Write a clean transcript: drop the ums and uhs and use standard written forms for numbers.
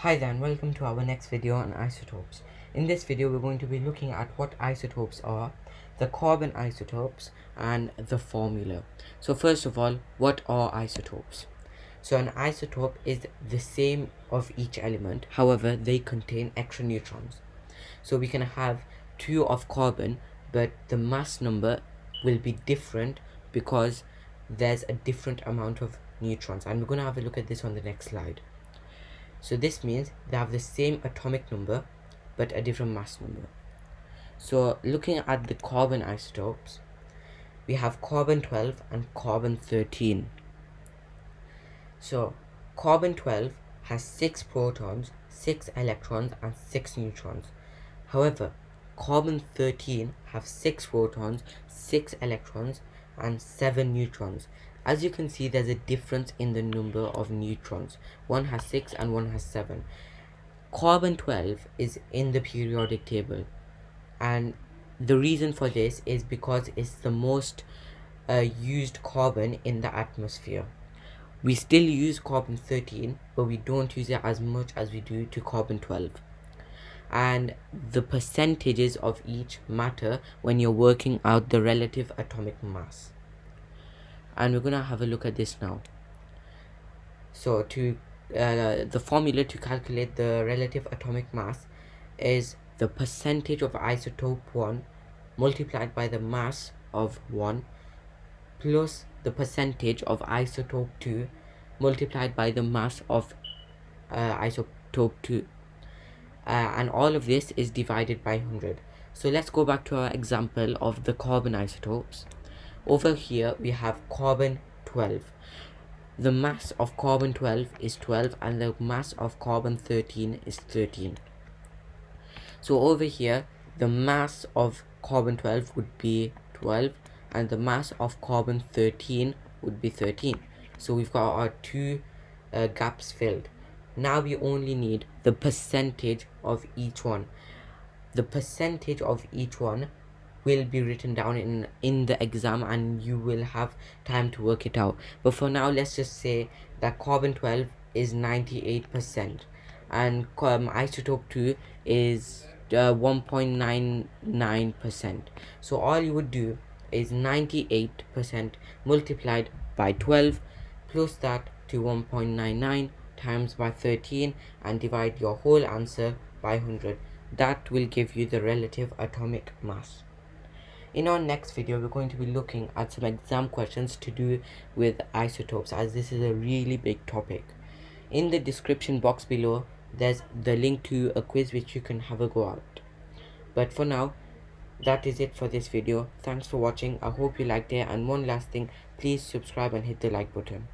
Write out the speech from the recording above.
Hi there and welcome to our next video on isotopes. In this video we're going to be looking at what isotopes are, the carbon isotopes and the formula. So first of all, what are isotopes? So an isotope is the same of each element, however they contain extra neutrons. So we can have two of carbon but the mass number will be different because there's a different amount of neutrons, and we're going to have a look at this on the next slide. So this means they have the same atomic number but a different mass number. So looking at the carbon isotopes, we have carbon 12 and carbon 13. So carbon 12 has 6 protons, 6 electrons and 6 neutrons. However, carbon 13 have 6 protons, 6 electrons and 7 neutrons. As you can see, there's a difference in the number of neutrons. One has 6 and one has 7. Carbon 12 is in the periodic table, and the reason for this is because it's the most used carbon in the atmosphere. We still use carbon 13, but we don't use it as much as we do to carbon 12. And the percentages of each matter when you're working out the relative atomic mass. And we're gonna have a look at this now. So the formula to calculate the relative atomic mass is the percentage of isotope 1 multiplied by the mass of 1 plus the percentage of isotope 2 multiplied by the mass of isotope 2. And all of this is divided by 100. So let's go back to our example of the carbon isotopes. Over here we have carbon 12. The mass of carbon 12 is 12 and the mass of carbon 13 is 13. So over here the mass of carbon 12 would be 12 and the mass of carbon 13 would be 13. So we've got our two gaps filled. Now we only need the percentage of each one. The percentage of each one will be written down in the exam and you will have time to work it out. But for now, let's just say that carbon 12 is 98% and isotope 2 is 1.99%. So all you would do is 98% multiplied by 12 plus that to 1.99 times by 13 and divide your whole answer by 100. That will give you the relative atomic mass. In our next video, we're going to be looking at some exam questions to do with isotopes, as this is a really big topic. In the description box below, there's the link to a quiz which you can have a go at. But for now, that is it for this video. Thanks for watching. I hope you liked it, and one last thing, please subscribe and hit the like button.